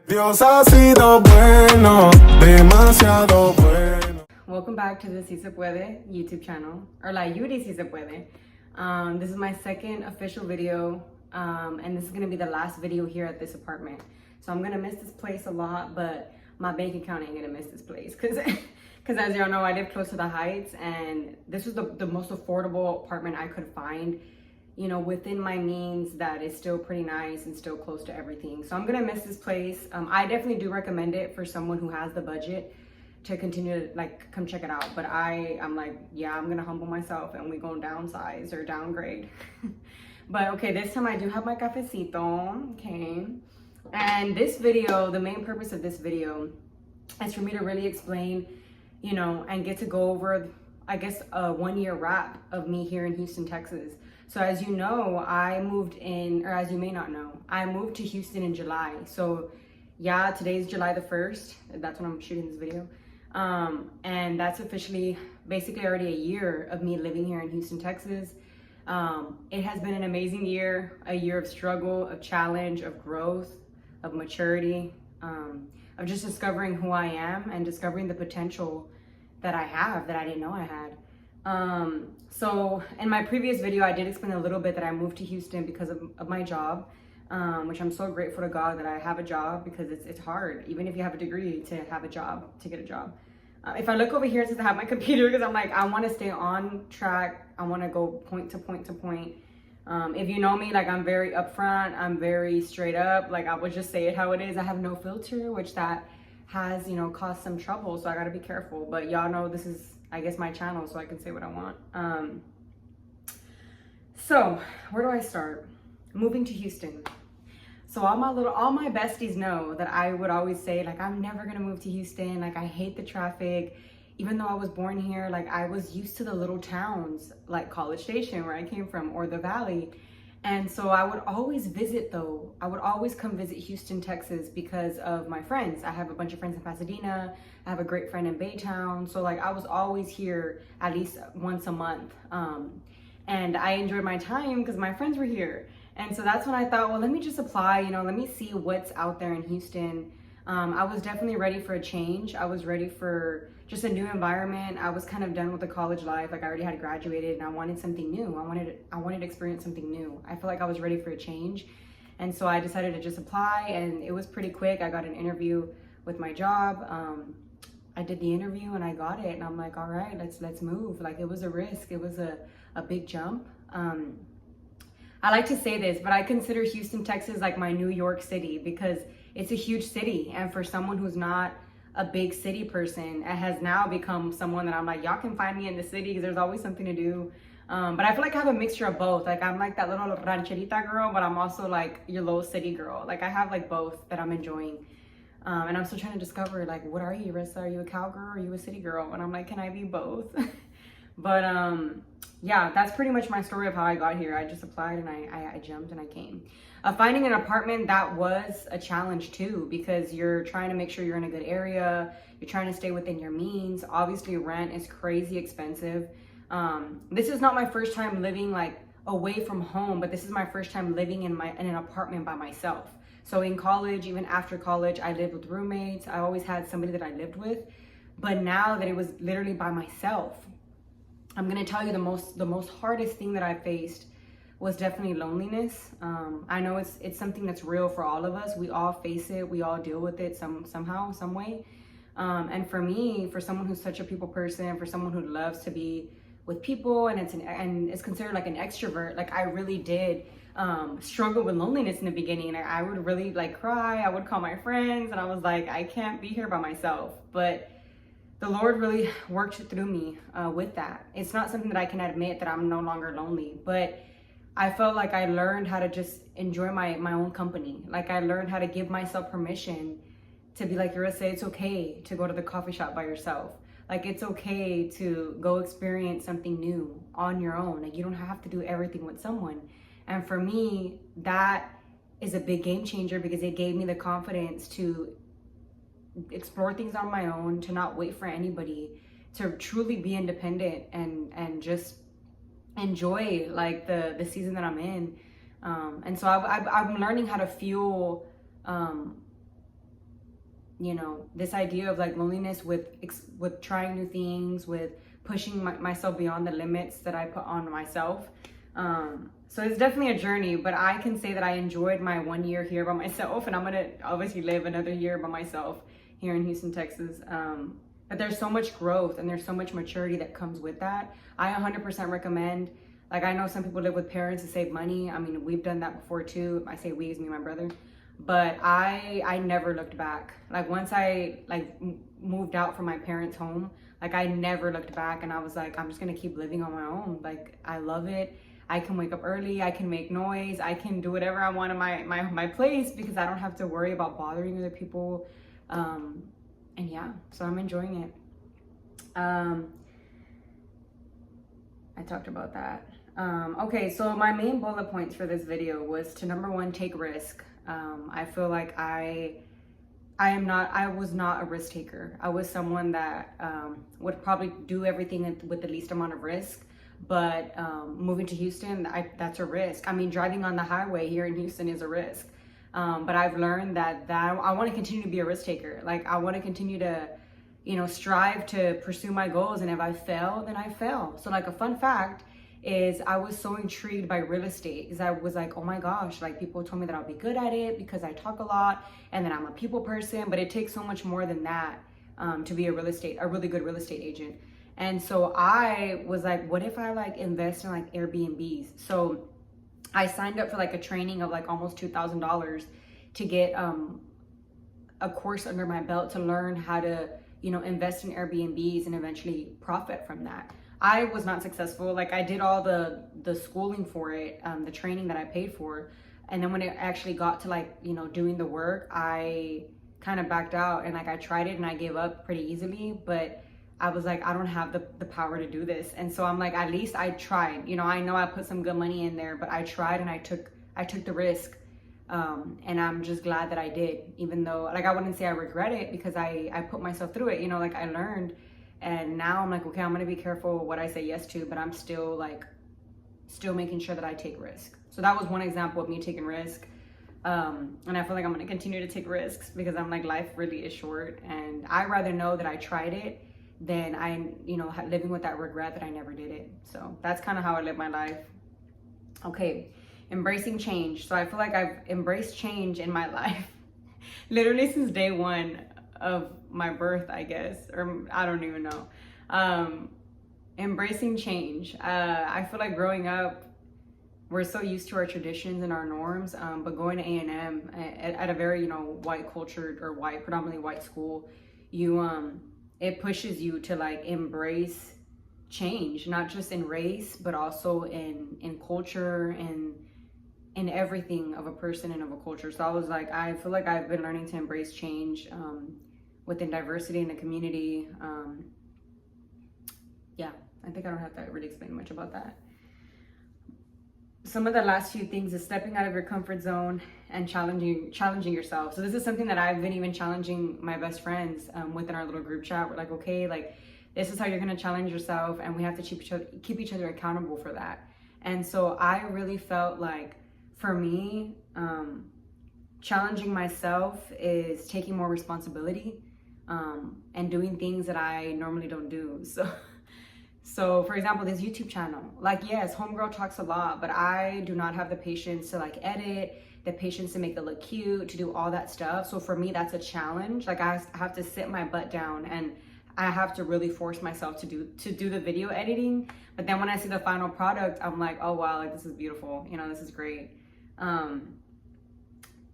Dios ha sido bueno, demasiado bueno. Welcome back to the Si Se Puede YouTube channel, or La Yuri Si Se Puede. This is my second official video, and this is gonna be the last video here at this apartment. So I'm gonna miss this place a lot, but my bank account ain't gonna miss this place, cause as y'all know, I live close to the Heights, and this was the most affordable apartment I could find, you know, within my means, that is still pretty nice and still close to everything. So I'm gonna miss this place. I definitely do recommend it for someone who has the budget to continue to like come check it out. But I'm like, yeah, I'm gonna humble myself and we gonna downsize or downgrade. But okay, this time I do have my cafecito, okay? And this video, the main purpose of this video is for me to really explain, you know, and get to go over, I guess, a 1 year wrap of me here in Houston, Texas. So as you know, I moved in, or as you may not know, I moved to Houston in July. So yeah, today's July the 1st. That's when I'm shooting this video. And that's officially basically already a year of me living here in Houston, Texas. It has been an amazing year, a year of struggle, of challenge, of growth, of maturity, of just discovering who I am and discovering the potential that I have that I didn't know I had. So in my previous video, I did explain a little bit that I moved to Houston because of my job, which I'm so grateful to God that I have a job, because it's hard, even if you have a degree, to have a job, to get a job. If I look over here, it says I have my computer, because I'm like, I want to stay on track. I want to go point to point to point. If you know me, like, I'm very upfront, I'm very straight up, like I would just say it how it is. I have no filter, which that has, you know, caused some trouble, so I got to be careful. But y'all know this is, I guess, my channel, so I can say what I want. So where do I start? Moving to Houston. So all my besties know that I would always say, like, I'm never gonna move to Houston. Like, I hate the traffic. Even though I was born here, like, I was used to the little towns, like College Station, where I came from, or the Valley. And so I would always visit, though. I would always come visit Houston, Texas, because of my friends. I have a bunch of friends in Pasadena. I have a great friend in Baytown. So, like, I was always here at least once a month. And I enjoyed my time because my friends were here. And so that's when I thought, well, let me just apply, you know, let me see what's out there in Houston. I was definitely ready for a change. I was ready for just a new environment. I was kind of done with the college life. Like, I already had graduated and I wanted something new. I wanted to experience something new. I feel like I was ready for a change. And so I decided to just apply, and it was pretty quick. I got an interview with my job. I did the interview and I got it, and I'm like, all right, let's move. Like, it was a risk. It was a big jump. I like to say this, but I consider Houston, Texas like my New York City, because it's a huge city. And for someone who's not a big city person, it has now become someone that I'm like, y'all can find me in the city because there's always something to do. But I feel like I have a mixture of both. Like, I'm like that little rancherita girl, but I'm also like your little city girl. Like, I have like both that I'm enjoying. And I'm still trying to discover, like, what are you, Rissa? Are you a cowgirl or are you a city girl? And I'm like, can I be both? But yeah, that's pretty much my story of how I got here. I just applied and I jumped and I came. Finding an apartment, that was a challenge too, because you're trying to make sure you're in a good area. You're trying to stay within your means. Obviously, rent is crazy expensive. This is not my first time living like away from home, but this is my first time living in an apartment by myself. So in college, even after college, I lived with roommates. I always had somebody that I lived with. But now that it was literally by myself, I'm gonna tell you the most hardest thing that I faced was definitely loneliness. I know it's something that's real for all of us. We all face it. We all deal with it somehow, some way. And for me, for someone who's such a people person, for someone who loves to be with people and it's considered like an extrovert, like, I really did struggle with loneliness in the beginning. I would really like cry. I would call my friends and I was like, I can't be here by myself. But the Lord really worked through me with that. It's not something that I can admit that I'm no longer lonely, but I felt like I learned how to just enjoy my own company. Like, I learned how to give myself permission to be like, Yarissa, it's okay to go to the coffee shop by yourself. Like, it's okay to go experience something new on your own. Like, you don't have to do everything with someone. And for me, that is a big game changer, because it gave me the confidence to explore things on my own, to not wait for anybody, to truly be independent and just enjoy like the season that I'm in. And so I'm learning how to fuel you know, this idea of like loneliness with trying new things, with pushing myself beyond the limits that I put on myself. So it's definitely a journey, but I can say that I enjoyed my 1 year here by myself, and I'm gonna obviously live another year by myself here in Houston, Texas. But there's so much growth and there's so much maturity that comes with that. I 100% recommend, like I know some people live with parents to save money. I mean, we've done that before too. I say we, is me and my brother. But I never looked back. Like once I like moved out from my parents' home, like I never looked back, and I was like, I'm just gonna keep living on my own. Like I love it. I can wake up early, I can make noise, I can do whatever I want in my place because I don't have to worry about bothering other people. And yeah, so I'm enjoying it. I talked about that. Okay, so my main bullet points for this video was to, number one, take risk. I feel like I was not a risk taker. I was someone that would probably do everything with the least amount of risk. But moving to Houston, that's a risk. I mean, driving on the highway here in Houston is a risk. But I've learned that I want to continue to be a risk taker. Like I want to continue to, you know, strive to pursue my goals. And if I fail, then I fail. So like a fun fact is I was so intrigued by real estate because I was like, oh my gosh, like people told me that I'll be good at it because I talk a lot and that I'm a people person, but it takes so much more than that to be a really good real estate agent. And so I was like, what if I like invest in like Airbnbs? So I signed up for like a training of like almost $2,000 to get a course under my belt to learn how to, you know, invest in Airbnbs and eventually profit from that. I was not successful. Like I did all the schooling for it, the training that I paid for. And then when it actually got to like, you know, doing the work, I kind of backed out and like I tried it and I gave up pretty easily, but I was like, I don't have the power to do this. And so I'm like, at least I tried. You know I put some good money in there, but I tried and I took the risk. And I'm just glad that I did, even though like I wouldn't say I regret it because I put myself through it, you know, like I learned. And now I'm like, okay, I'm gonna be careful what I say yes to, but I'm still making sure that I take risk. So that was one example of me taking risk. And I feel like I'm gonna continue to take risks because I'm like, life really is short, and I'd rather know that I tried it than living with that regret that I never did it. So that's kind of how I live my life. Okay, embracing change. So I feel like I've embraced change in my life literally since day one of my birth, I guess, or I don't even know. Embracing change. I feel like growing up, we're so used to our traditions and our norms, but going to A&M at a very, you know, white cultured or predominantly white school, it pushes you to like embrace change, not just in race, but also in culture and in everything of a person and of a culture. So I was like, I feel like I've been learning to embrace change within diversity in the community. Yeah, I think I don't have to really explain much about that. Some of the last few things is stepping out of your comfort zone and challenging yourself. So this is something that I've been even challenging my best friends within our little group chat. We're like, okay, like this is how you're gonna challenge yourself, and we have to keep each other accountable for that. And so I really felt like, for me, challenging myself is taking more responsibility and doing things that I normally don't do. So for example, this YouTube channel, like, yes, homegirl talks a lot, but I do not have the patience to like edit, the patience to make it look cute, to do all that stuff. So for me, that's a challenge. Like I have to sit my butt down and I have to really force myself to do the video editing. But then when I see the final product, I'm like, oh wow, like this is beautiful. You know, this is great.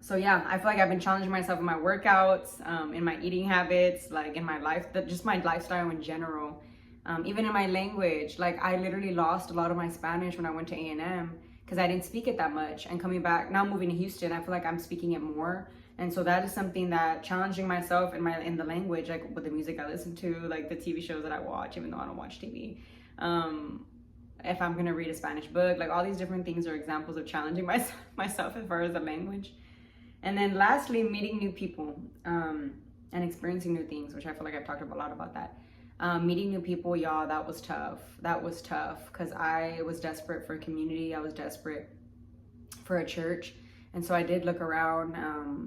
So yeah, I feel like I've been challenging myself in my workouts, in my eating habits, like in my life, just my lifestyle in general. Even in my language, like I literally lost a lot of my Spanish when I went to A&M because I didn't speak it that much. And coming back, now moving to Houston, I feel like I'm speaking it more. And so that is something that challenging myself in the language, like with the music I listen to, like the TV shows that I watch, even though I don't watch TV. If I'm gonna read a Spanish book, like all these different things are examples of challenging myself as far as the language. And then lastly, meeting new people and experiencing new things, which I feel like I've talked a lot about that. Meeting new people, y'all, that was tough. That was tough because I was desperate for a community. I was desperate for a church. And so I did look around,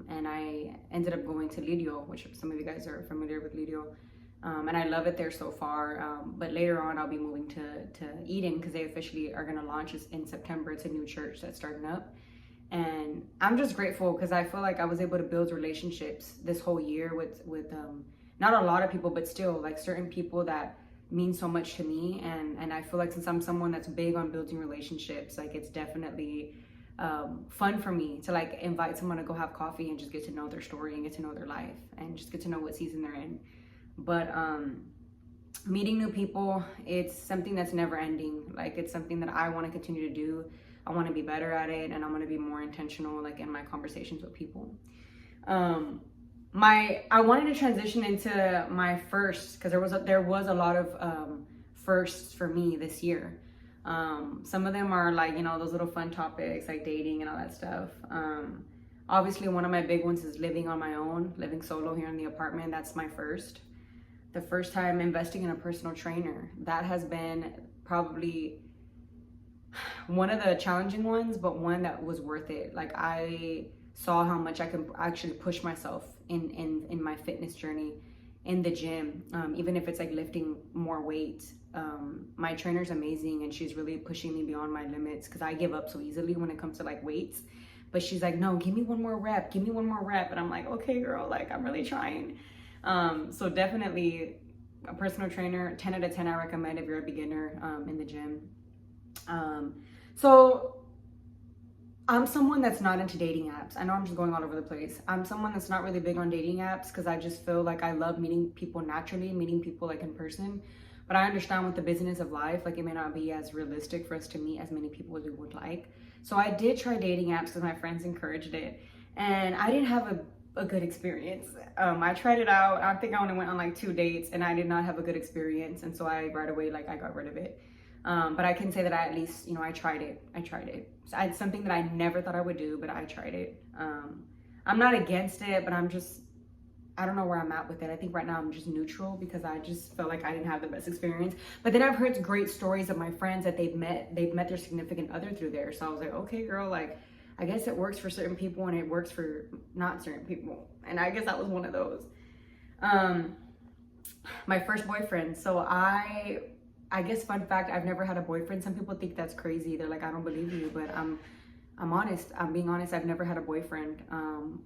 and I ended up going to Lidio, which some of you guys are familiar with Lidio. And I love it there so far. But later on, I'll be moving to Eden because they officially are going to launch this in September. It's a new church that's starting up. And I'm just grateful because I feel like I was able to build relationships this whole year with not a lot of people, but still like certain people that mean so much to me. And I feel like since I'm someone that's big on building relationships, like it's definitely fun for me to like invite someone to go have coffee and just get to know their story and get to know their life and just get to know what season they're in. But meeting new people, it's something that's never ending. Like it's something that I want to continue to do. I want to be better at it, and I want to be more intentional like in my conversations with people. I wanted to transition into my first because there was a lot of firsts for me this year. Some of them are like, you know, those little fun topics like dating and all that stuff. Obviously one of my big ones is living on my own, living solo here in the apartment. That's my first. The first time investing in a personal trainer, that has been probably one of the challenging ones, but one that was worth it. Like I saw how much I could actually push myself in my fitness journey in the gym, even if it's like lifting more weight. My trainer's amazing and she's really pushing me beyond my limits because I give up so easily when it comes to like weights. But she's like, no, give me one more rep, give me one more rep. And I'm like, okay, girl, like I'm really trying. So definitely a personal trainer, 10 out of 10 I recommend if you're a beginner in the gym. So I'm someone that's not into dating apps. I know I'm just going all over the place. I'm someone that's not really big on dating apps because I just feel like I love meeting people naturally, meeting people like in person. But I understand with the business of life, like it may not be as realistic for us to meet as many people as we would like. So I did try dating apps because my friends encouraged it. And I didn't have a good experience. I tried it out. I think I only went on like 2 dates and I did not have a good experience. And so I right away, like I got rid of it. But I can say that I at least, you know, I tried it. So it's something that I never thought I would do, but I tried it. I'm not against it, but I don't know where I'm at with it. I think right now I'm just neutral because I just felt like I didn't have the best experience. But then I've heard great stories of my friends that they've met their significant other through there. So I was like, okay, girl, like, I guess it works for certain people and it works for not certain people. And I guess that was one of those. My first boyfriend. So I guess fun fact, I've never had a boyfriend. Some people think that's crazy. They're like, I don't believe you, but I'm honest. I'm being honest. I've never had a boyfriend.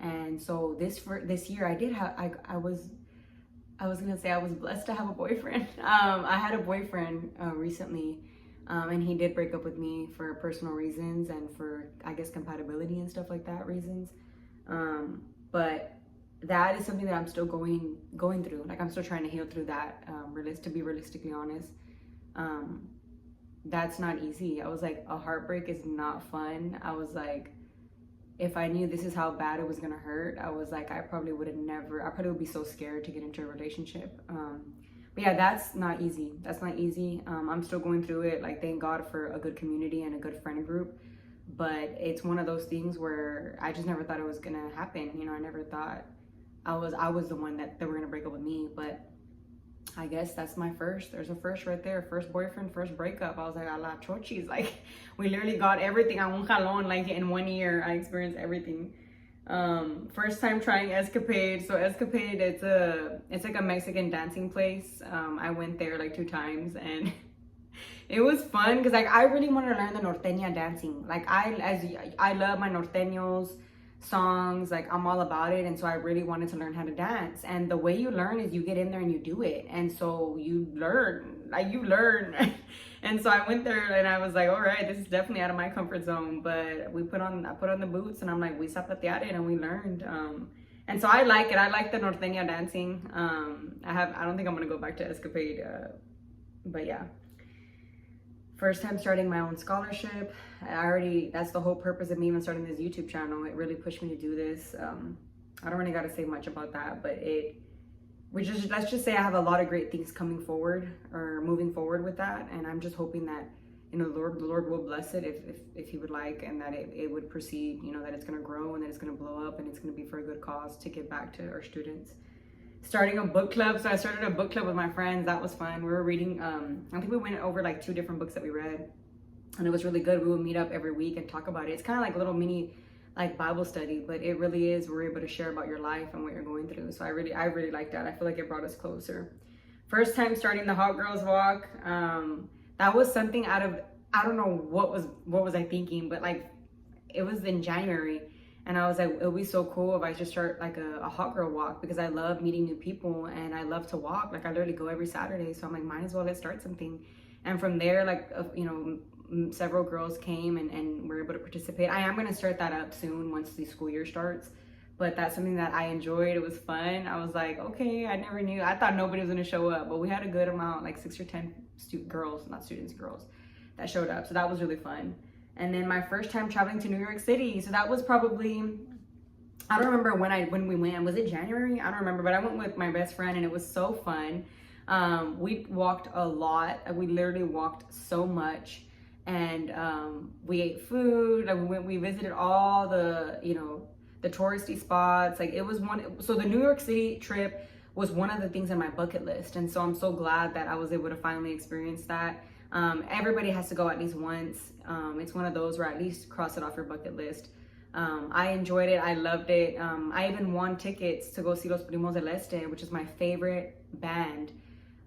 And so this year I did have, I was gonna say I was blessed to have a boyfriend. I had a boyfriend recently, and he did break up with me for personal reasons and for, I guess, compatibility and stuff like that reasons. But that is something that I'm still going through. Like I'm still trying to heal through that, to be realistically honest. That's not easy. I was like, a heartbreak is not fun. I was like, if I knew this is how bad it was gonna hurt, I was like, I probably would be so scared to get into a relationship. But yeah, that's not easy. I'm still going through it. Like, thank God for a good community and a good friend group. But it's one of those things where I just never thought it was gonna happen. You know, I never thought I was the one that they were gonna break up with me. But I guess that's my first. There's a first right there. First boyfriend, first breakup. I was like, a la chochis. Like, we literally got everything on un jalón. Like, in 1 year, I experienced everything. First time trying Escapade. So Escapade, it's like a Mexican dancing place. I went there like 2 times and it was fun because like I really wanted to learn the norteña dancing. Like I love my norteños songs, like I'm all about it, and so I really wanted to learn how to dance. And the way you learn is you get in there and you do it, and so you learn. And so I went there and I was like, all right, this is definitely out of my comfort zone, but I put on the boots and I'm like, we zapateated and we learned. And so I like it. I like the norteña dancing. I don't think I'm gonna go back to Escapade, but yeah. First time starting my own scholarship. That's the whole purpose of me even starting this YouTube channel. It really pushed me to do this. I don't really got to say much about that, but let's just say I have a lot of great things coming forward or moving forward with that. And I'm just hoping that, you know, the Lord will bless it if he would like, and that it would proceed, you know, that it's going to grow and that it's going to blow up and it's going to be for a good cause to give back to our students. Starting a book club. So I started a book club with my friends. That was fun. We were reading, I think we went over like 2 different books that we read, and it was really good. We would meet up every week and talk about it. It's kind of like little mini like Bible study, but it really is, we're able to share about your life and what you're going through. So I really like that. I feel like it brought us closer. First time starting the Hot Girls Walk, that was something out of, I don't know what was I thinking, but like it was in January, and I was like, it would be so cool if I just start like a hot girl walk, because I love meeting new people and I love to walk. Like I literally go every Saturday, so I'm like, might as well let's start something. And from there, like you know, several girls came and were able to participate. I am going to start that up soon once the school year starts, but that's something that I enjoyed. It was fun. I was like, okay, I never knew. I thought nobody was going to show up, but we had a good amount, like 6 or 10 girls, not students, girls that showed up. So that was really fun. And then my first time traveling to New York City. So that was probably, I don't remember when we went. Was it January? I don't remember, but I went with my best friend and it was so fun. We walked a lot. We literally walked so much, and we ate food. Like we visited all the, you know, the touristy spots. Like it was so the New York City trip was one of the things on my bucket list. And so I'm so glad that I was able to finally experience that. Everybody has to go at least once. It's one of those where at least cross it off your bucket list. I enjoyed it. I loved it. I even won tickets to go see Los Primos del Este, which is my favorite band.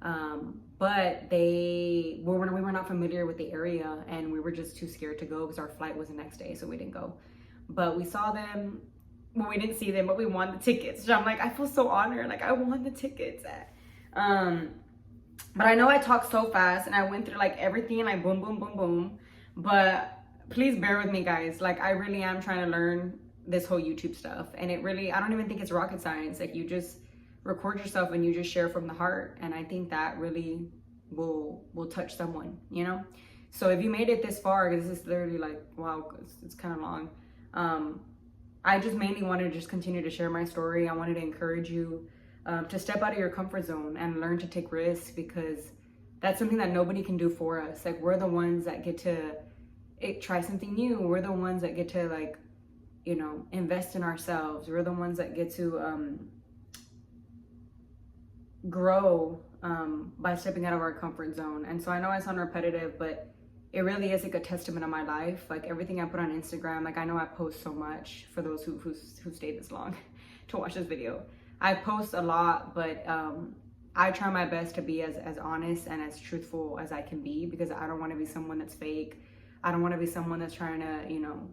But we were not familiar with the area, and we were just too scared to go because our flight was the next day, so we didn't go. But we saw them. Well, we didn't see them, but we won the tickets. So I'm like, I feel so honored. Like I won the tickets. But I know I talk so fast and I went through like everything, like boom, boom, boom, boom. But please bear with me, guys. Like I really am trying to learn this whole YouTube stuff. And it really, I don't even think it's rocket science. Like you just record yourself and you just share from the heart. And I think that really will touch someone, you know? So if you made it this far, because this is literally like, wow, it's kind of long. I just mainly wanted to just continue to share my story. I wanted to encourage you to step out of your comfort zone and learn to take risks, because that's something that nobody can do for us. Like we're the ones that get to try something new. We're the ones that get to, like, you know, invest in ourselves. We're the ones that get to grow by stepping out of our comfort zone. And so I know I sound repetitive, but it really is like a testament of my life. Like everything I put on Instagram, like I know I post so much, for those who stayed this long to watch this video. I post a lot, but I try my best to be as honest and as truthful as I can be, because I don't want to be someone that's fake. I don't want to be someone that's trying to, you know,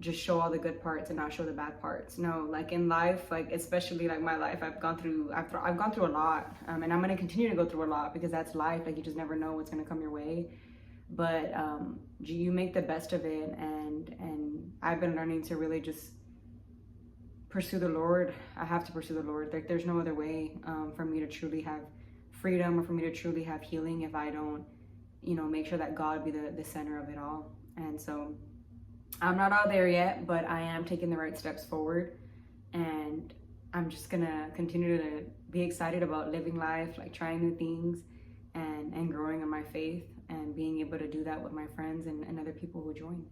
just show all the good parts and not show the bad parts. No, like in life, like especially like my life, I've gone through a lot, and I'm going to continue to go through a lot, because that's life. Like you just never know what's going to come your way. But you make the best of it, and I've been learning to really just pursue the Lord. I have to pursue the Lord. Like there's no other way for me to truly have freedom, or for me to truly have healing, if I don't, you know, make sure that God be the center of it all. And so I'm not out there yet, but I am taking the right steps forward, and I'm just gonna continue to be excited about living life, like trying new things and growing in my faith, and being able to do that with my friends and other people who join.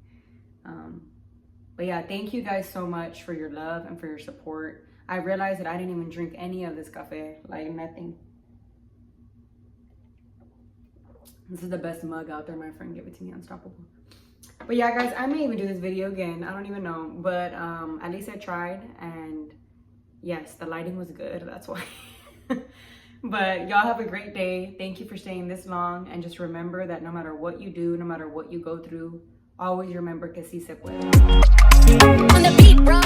But yeah, thank you guys so much for your love and for your support. I realized that I didn't even drink any of this cafe, like nothing. This is the best mug out there. My friend gave it to me, Unstoppable. But yeah, guys, I may even do this video again. I don't even know, but at least I tried, and yes, the lighting was good, that's why. But y'all have a great day. Thank you for staying this long, and just remember that no matter what you do, no matter what you go through, always remember que sí se puede. On the beat, bro.